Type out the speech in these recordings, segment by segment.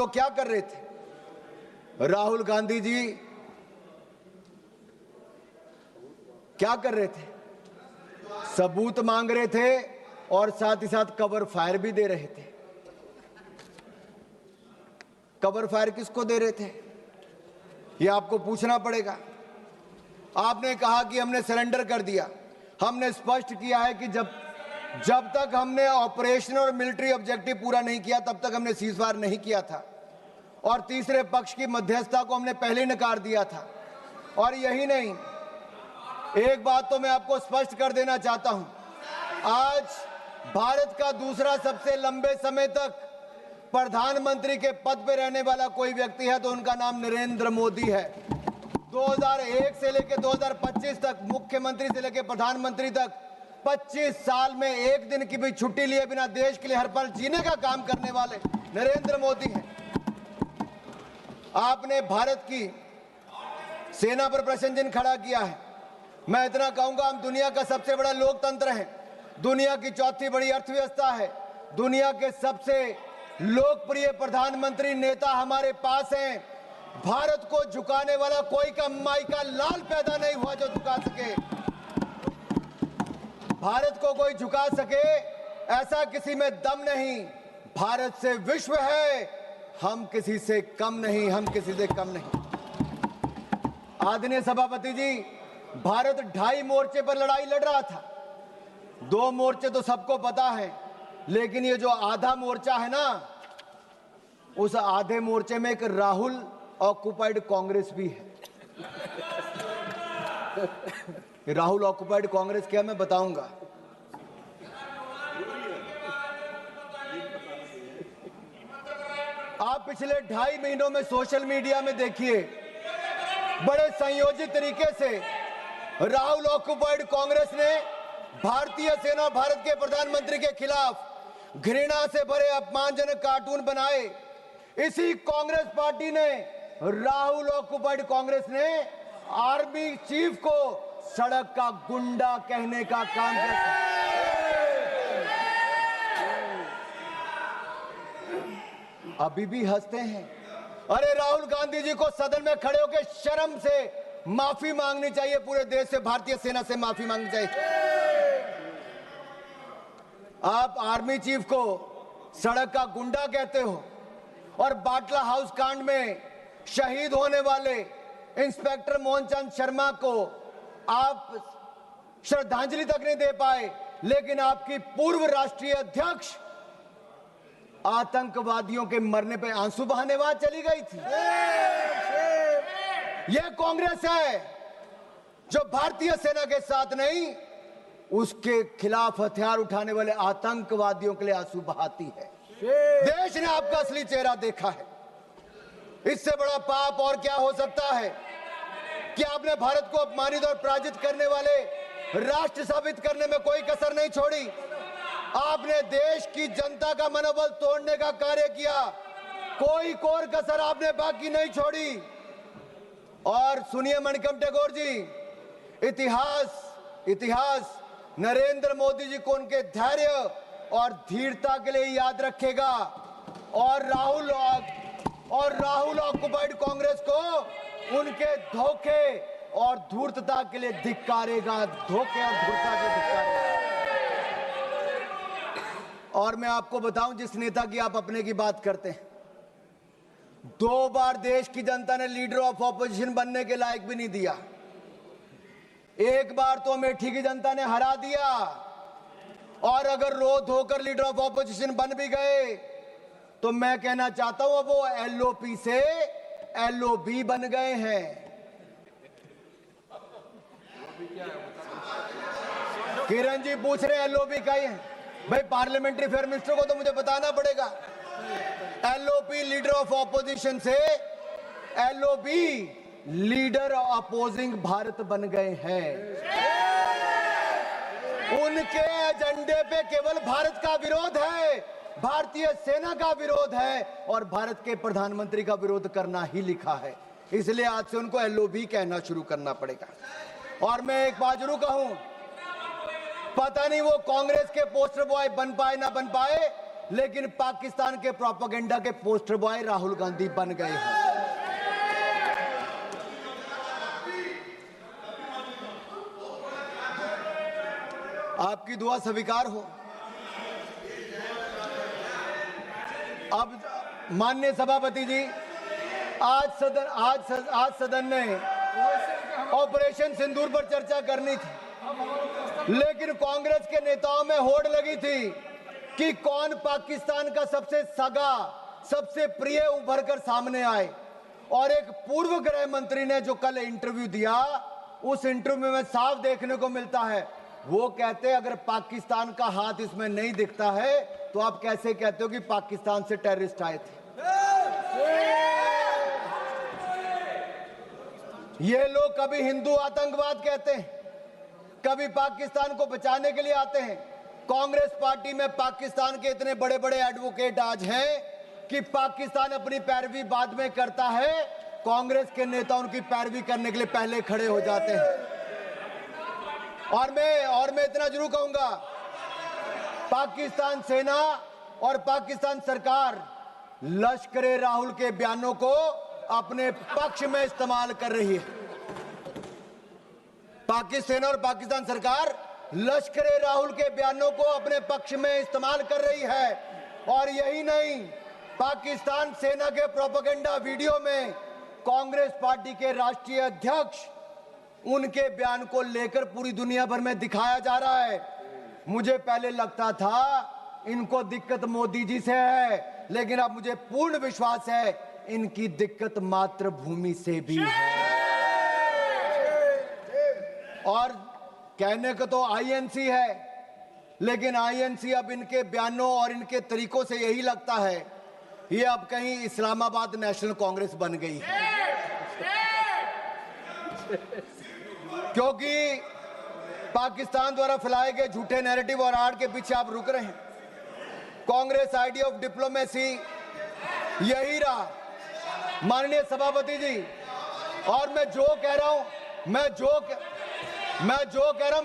लोग क्या कर रहे थे? राहुल गांधी जी क्या कर रहे थे? सबूत मांग रहे थे और साथ ही साथ कवर फायर भी दे रहे थे। कवर फायर किसको दे रहे थे, ये आपको पूछना पड़ेगा। आपने कहा कि हमने सरेंडर कर दिया। हमने स्पष्ट किया है कि जब तक हमने ऑपरेशन और मिलिट्री ऑब्जेक्टिव पूरा नहीं किया तब तक हमने सीजफायर नहीं किया था, और तीसरे पक्ष की मध्यस्थता को हमने पहले नकार दिया था। और यही नहीं, एक बात तो मैं आपको स्पष्ट कर देना चाहता हूं, आज भारत का दूसरा सबसे लंबे समय तक प्रधानमंत्री के पद पर रहने वाला कोई व्यक्ति है तो उनका नाम नरेंद्र मोदी है। 2001 से लेकर 2025 तक मुख्यमंत्री से लेकर प्रधानमंत्री तक 25 साल में एक दिन की भी छुट्टी लिए बिना देश के लिए हर पल जीने का काम करने वाले नरेंद्र मोदी हैं। आपने भारत की सेना पर प्रश्न चिन्ह खड़ा किया है। मैं इतना कहूंगा, हम दुनिया का सबसे बड़ा लोकतंत्र है, दुनिया की चौथी बड़ी अर्थव्यवस्था है, दुनिया के सबसे लोकप्रिय प्रधानमंत्री नेता हमारे पास हैं। भारत को झुकाने वाला कोई कमाई का लाल पैदा नहीं हुआ जो झुका सके। भारत को कोई झुका सके ऐसा किसी में दम नहीं। भारत से विश्व है, हम किसी से कम नहीं, हम किसी से कम नहीं। आदरणीय सभापति जी, भारत 2.5 मोर्चे पर लड़ाई लड़ रहा था। 2 मोर्चे तो सबको पता है, लेकिन ये जो आधा मोर्चा है ना, उस आधे मोर्चे में एक राहुल ऑक्युपाइड कांग्रेस भी है। राहुल ऑक्युपाइड कांग्रेस क्या, मैं बताऊंगा। आप पिछले 2.5 महीनों में सोशल मीडिया में देखिए, बड़े संयोजित तरीके से राहुल ऑक्युपाइड कांग्रेस ने भारतीय सेना, भारत के प्रधानमंत्री के खिलाफ घृणा से भरे अपमानजनक कार्टून बनाए। इसी कांग्रेस पार्टी ने, राहुल ऑक्युपाइड कांग्रेस ने आर्मी चीफ को सड़क का गुंडा कहने का काम किया। अभी भी हंसते हैं। अरे राहुल गांधी जी को सदन में खड़े होकर शर्म से माफी मांगनी चाहिए, पूरे देश से, भारतीय सेना से माफी मांगनी चाहिए। आप आर्मी चीफ को सड़क का गुंडा कहते हो, और बाटला हाउस कांड में शहीद होने वाले इंस्पेक्टर मोहनचंद शर्मा को आप श्रद्धांजलि तक नहीं दे पाए, लेकिन आपकी पूर्व राष्ट्रीय अध्यक्ष आतंकवादियों के मरने पे आंसू बहाने वहां चली गई थी। यह कांग्रेस है जो भारतीय सेना के साथ नहीं, उसके खिलाफ हथियार उठाने वाले आतंकवादियों के लिए आंसू बहाती है। देश ने आपका असली चेहरा देखा है। इससे बड़ा पाप और क्या हो सकता है कि आपने भारत को अपमानित और पराजित करने वाले राष्ट्र साबित करने में कोई कसर नहीं छोड़ी। आपने देश की जनता का मनोबल तोड़ने का कार्य किया, कोई कोर कसर आपने बाकी नहीं छोड़ी। और सुनिए मणिकम टैगोर जी, इतिहास नरेंद्र मोदी जी को उनके धैर्य और धीरता के लिए याद रखेगा, और राहुल ऑक्युपाइड कांग्रेस को उनके धोखे और धूर्तता के लिए धिक्कारेगा, धोखे और धूर्तता के लिए धिक्कारेगा। और मैं आपको बताऊं, जिस नेता की आप अपने की बात करते हैं, 2 बार देश की जनता ने लीडर ऑफ ऑपोजिशन बनने के लायक भी नहीं दिया। एक बार तो अमेठी की जनता ने हरा दिया, और अगर रो धोकर लीडर ऑफ ऑपोजिशन बन भी गए तो मैं कहना चाहता हूं, अब वो एलओपी से एलओबी बन गए हैं। किरण जी पूछ रहे एलओबी का ही है भाई, पार्लियामेंट्री अफेयर मिनिस्टर को तो मुझे बताना पड़ेगा। एलओपी लीडर ऑफ ऑपोजिशन से एलओबी लीडर अपोजिंग भारत बन गए हैं। उनके एजेंडे पे केवल भारत का विरोध है, भारतीय सेना का विरोध है, और भारत के प्रधानमंत्री का विरोध करना ही लिखा है। इसलिए आज से उनको एलओबी कहना शुरू करना पड़ेगा। और मैं एक बात जरूर कहूं, पता नहीं वो कांग्रेस के पोस्टर बॉय बन पाए ना बन पाए, लेकिन पाकिस्तान के प्रोपेगेंडा के पोस्टर बॉय राहुल गांधी बन गए हैं। आपकी दुआ स्वीकार हो। अब माननीय सभापति जी, आज सदन ने ऑपरेशन सिंदूर पर चर्चा करनी थी, लेकिन कांग्रेस के नेताओं में होड़ लगी थी कि कौन पाकिस्तान का सबसे सगा, सबसे प्रिय उभर कर सामने आए। और एक पूर्व गृह मंत्री ने जो कल इंटरव्यू दिया, उस इंटरव्यू में साफ देखने को मिलता है, वो कहते अगर पाकिस्तान का हाथ इसमें नहीं दिखता है तो आप कैसे कहते हो कि पाकिस्तान से टेररिस्ट आए थे। ये लोग कभी हिंदू आतंकवाद कहते हैं, कभी पाकिस्तान को बचाने के लिए आते हैं। कांग्रेस पार्टी में पाकिस्तान के इतने बड़े बड़े एडवोकेट आज हैं कि पाकिस्तान अपनी पैरवी बाद में करता है, कांग्रेस के नेता उनकी पैरवी करने के लिए पहले खड़े हो जाते हैं। और मैं इतना जरूर कहूंगा, पाकिस्तान सेना और पाकिस्तान सरकार लश्करे राहुल के बयानों को अपने पक्ष में इस्तेमाल कर रही है। पाकिस्तान सेना और पाकिस्तान सरकार लश्करे राहुल के बयानों को अपने पक्ष में इस्तेमाल कर रही है। और यही नहीं, पाकिस्तान सेना के प्रोपेगेंडा वीडियो में कांग्रेस पार्टी के राष्ट्रीय अध्यक्ष, उनके बयान को लेकर पूरी दुनिया भर में दिखाया जा रहा है। मुझे पहले लगता था इनको दिक्कत मोदी जी से है, लेकिन अब मुझे पूर्ण विश्वास है इनकी दिक्कत मातृभूमि से भी है। और कहने को तो आईएनसी है, लेकिन आईएनसी अब इनके बयानों और इनके तरीकों से यही लगता है ये अब कहीं इस्लामाबाद नेशनल कांग्रेस बन गई है। क्योंकि पाकिस्तान द्वारा फैलाए गए झूठे नैरेटिव और आड़ के पीछे आप रुक रहे हैं। कांग्रेस आइडिया ऑफ डिप्लोमेसी यही रहा, माननीय सभापति जी। और मैं जो कह रहा हूं मैं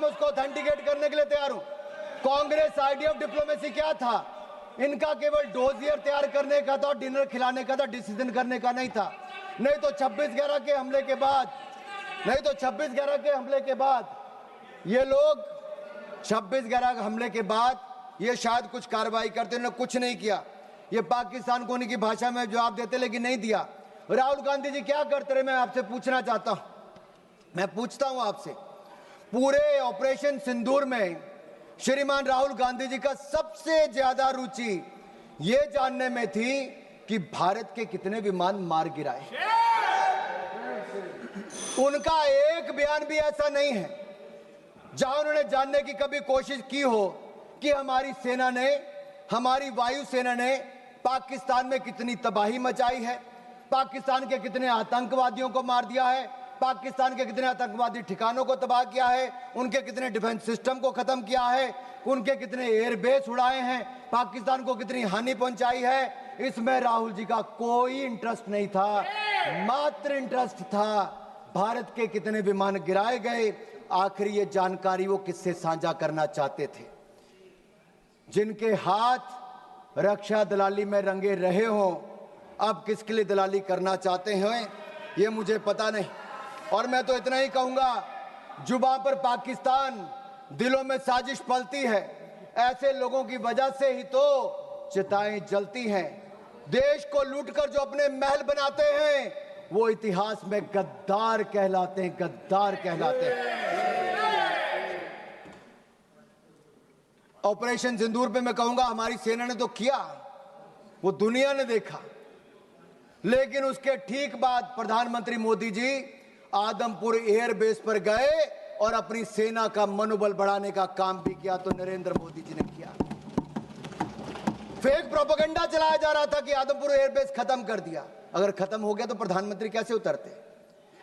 उसको ऑथेंटिकेट करने के लिए तैयार हूं। कांग्रेस आइडिया ऑफ डिप्लोमेसी क्या था? इनका केवल डोजियर तैयार करने का था, डिनर खिलाने का था, डिसीजन करने का नहीं था। नहीं तो 26/11 के हमले के बाद ये लोग 26/11 हमले के बाद ये शायद कुछ कार्रवाई करते, उन्होंने कुछ नहीं किया। ये पाकिस्तान को उनकी भाषा में जवाब देते, लेकिन नहीं दिया। राहुल गांधी जी क्या करते रहे, मैं आपसे पूछना चाहता हूं। मैं पूछता हूं आपसे, पूरे ऑपरेशन सिंदूर में श्रीमान राहुल गांधी जी का सबसे ज्यादा रुचि ये जानने में थी कि भारत के कितने विमान मार गिराए। उनका एक बयान भी ऐसा नहीं है जहां उन्होंने जानने की कभी कोशिश की हो कि हमारी सेना ने, हमारी वायुसेना ने पाकिस्तान में कितनी तबाही मचाई है, पाकिस्तान के कितने आतंकवादियों को मार दिया है, पाकिस्तान के कितने आतंकवादी ठिकानों को तबाह किया है, उनके कितने डिफेंस सिस्टम को खत्म किया है, उनके कितने एयरबेस उड़ाए हैं, पाकिस्तान को कितनी हानि पहुंचाई है। इसमें राहुल जी का कोई इंटरेस्ट नहीं था, मात्र इंटरेस्ट था भारत के कितने विमान गिराए गए। आखिर ये जानकारी वो किससे साझा करना चाहते थे? जिनके हाथ रक्षा दलाली में रंगे रहे हों, अब किसके लिए दलाली करना चाहते हैं ये मुझे पता नहीं। और मैं तो इतना ही कहूंगा, जुबान पर पाकिस्तान, दिलों में साजिश पलती है। ऐसे लोगों की वजह से ही तो चिताएं जलती हैं। देश को लूटकर जो अपने महल बनाते हैं वो इतिहास में गद्दार कहलाते हैं, गद्दार कहलाते हैं। ऑपरेशन सिंदूर पे मैं कहूंगा हमारी सेना ने तो किया, वो दुनिया ने देखा, लेकिन उसके ठीक बाद प्रधानमंत्री मोदी जी आदमपुर एयरबेस पर गए और अपनी सेना का मनोबल बढ़ाने का काम भी किया। तो नरेंद्र मोदी जी ने किया। फेक प्रोपेगेंडा चलाया जा रहा था कि आदमपुर एयरबेस खत्म कर दिया। अगर खत्म हो गया तो प्रधानमंत्री कैसे उतरते?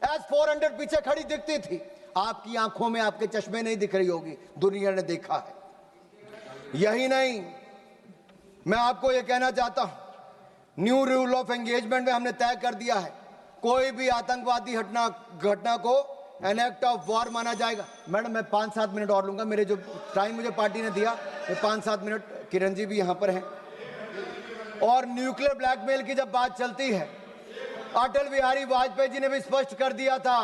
S-400 पीछे खड़ी दिखती थी, आपकी आंखों में, आपके चश्मे नहीं दिख रही होगी, दुनिया ने देखा है। यही नहीं, मैं आपको यह कहना चाहता हूं, न्यू रूल ऑफ एंगेजमेंट में हमने तय कर दिया है कोई भी आतंकवादी घटना को एन एक्ट ऑफ वॉर माना जाएगा। मैडम मैं 5-7 मिनट और लूंगा, मेरे जो टाइम मुझे पार्टी ने दिया, मैं 5-7 मिनट, किरण जी भी यहां पर हैं, और न्यूक्लियर ब्लैकमेल की जब बात चलती है, अटल बिहारी वाजपेयी जी ने भी स्पष्ट कर दिया था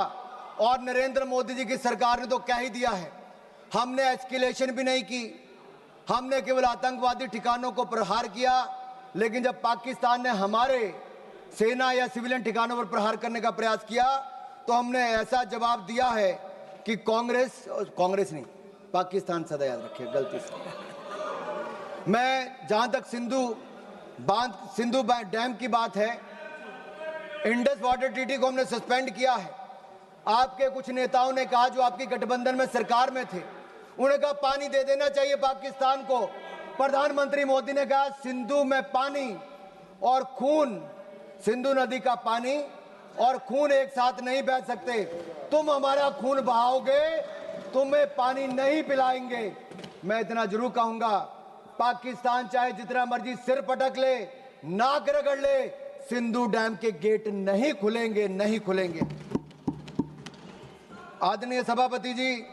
और नरेंद्र मोदी जी की सरकार ने तो कह ही दिया है, हमने एस्केलेशन भी नहीं की, हमने केवल आतंकवादी ठिकानों को प्रहार किया। लेकिन जब पाकिस्तान ने हमारे सेना या सिविलियन ठिकानों पर प्रहार करने का प्रयास किया तो हमने ऐसा जवाब दिया है कि कांग्रेस नहीं, पाकिस्तान सदा याद रखिए, गलती से। मैं जहां तक सिंधु डैम की बात है, इंडस वाटर ट्रीटी को हमने सस्पेंड किया है। आपके कुछ नेताओं ने कहा, जो आपकी गठबंधन में सरकार में थे, उन्हें कहा पानी दे देना चाहिए पाकिस्तान को। प्रधानमंत्री मोदी ने कहा सिंधु में पानी और खून, सिंधु नदी का पानी और खून एक साथ नहीं बह सकते। तुम हमारा खून बहाओगे, तुम्हें पानी नहीं पिलाएंगे। मैं इतना जरूर कहूंगा, पाकिस्तान चाहे जितना मर्जी सिर पटक ले, नाक रगड़ ले, सिंधु डैम के गेट नहीं खुलेंगे, नहीं खुलेंगे। आदरणीय सभापति जी,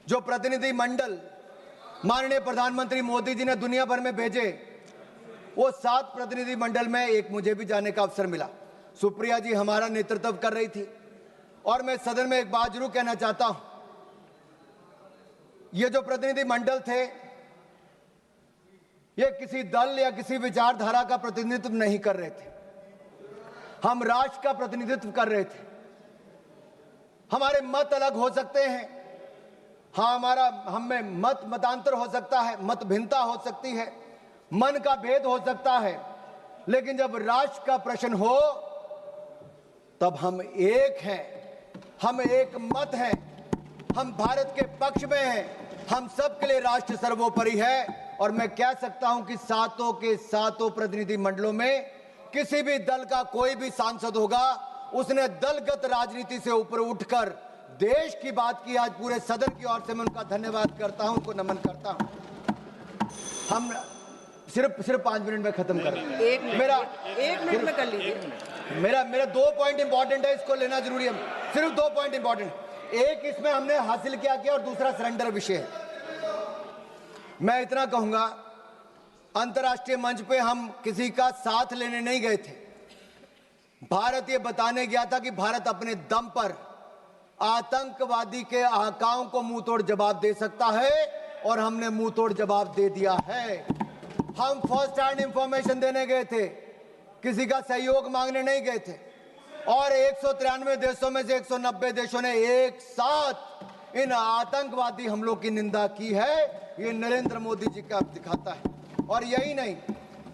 जो प्रतिनिधि मंडल माननीय प्रधानमंत्री मोदी जी ने दुनिया भर में भेजे, वो 7 प्रतिनिधि मंडल में एक मुझे भी जाने का अवसर मिला। सुप्रिया जी हमारा नेतृत्व कर रही थी। और मैं सदन में एक बात जरूर कहना चाहता हूं, ये जो प्रतिनिधि मंडल थे, ये किसी दल या किसी विचारधारा का प्रतिनिधित्व नहीं कर रहे थे, हम राष्ट्र का प्रतिनिधित्व कर रहे थे। हमारे मत अलग हो सकते हैं, हाँ, हम में मतांतर हो सकता है, मत भिन्नता हो सकती है, मन का भेद हो सकता है, लेकिन जब राष्ट्र का प्रश्न हो तब हम एक हैं, हम एक मत हैं, हम भारत के पक्ष में हैं, हम सबके लिए राष्ट्र सर्वोपरि है। और मैं कह सकता हूं कि 7 के 7 प्रतिनिधि मंडलों में किसी भी दल का कोई भी सांसद होगा, उसने दलगत राजनीति से ऊपर उठकर देश की बात की। आज पूरे सदन की ओर से मैं उनका धन्यवाद करता हूं, उनको नमन करता हूं। हम सिर्फ 5 मिनट में खत्म कर रहे हैं। एक मिनट में कर लीजिए। मेरा 2 पॉइंट इंपॉर्टेंट है, इसको लेना जरूरी है। सिर्फ 2 पॉइंट इंपॉर्टेंट, एक इसमें हमने हासिल क्या किया और दूसरा सरेंडर विषय है। मैं इतना कहूंगा, अंतर्राष्ट्रीय मंच पे हम किसी का साथ लेने नहीं गए थे। भारत ये बताने गया था कि भारत अपने दम पर आतंकवादी के आकाओं को मुंह तोड़ जवाब दे सकता है, और हमने मुंह तोड़ जवाब दे दिया है। हम फर्स्ट हैंड इंफॉर्मेशन देने गए थे, किसी का सहयोग मांगने नहीं गए थे। और 193 देशों में से 190 देशों ने एक साथ इन आतंकवादी हमलों की निंदा की है। ये नरेंद्र मोदी जी का दिखाता है। और यही नहीं,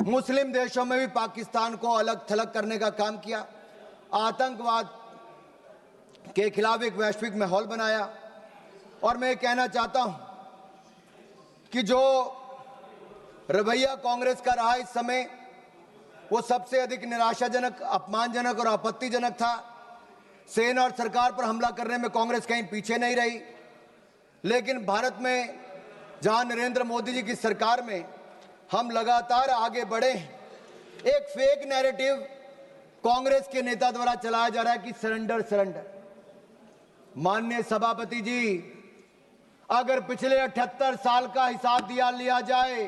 मुस्लिम देशों में भी पाकिस्तान को अलग थलग करने का काम किया, आतंकवाद के खिलाफ एक वैश्विक माहौल बनाया। और मैं कहना चाहता हूं कि जो रवैया कांग्रेस का रहा इस समय, वो सबसे अधिक निराशाजनक, अपमानजनक और आपत्तिजनक था। सेना और सरकार पर हमला करने में कांग्रेस कहीं पीछे नहीं रही। लेकिन भारत में जहां नरेंद्र मोदी जी की सरकार में हम लगातार आगे बढ़े हैं, एक फेक नैरेटिव कांग्रेस के नेता द्वारा चलाया जा रहा है कि सरेंडर सरेंडर। माननीय सभापति जी, अगर पिछले 78 साल का हिसाब लिया जाए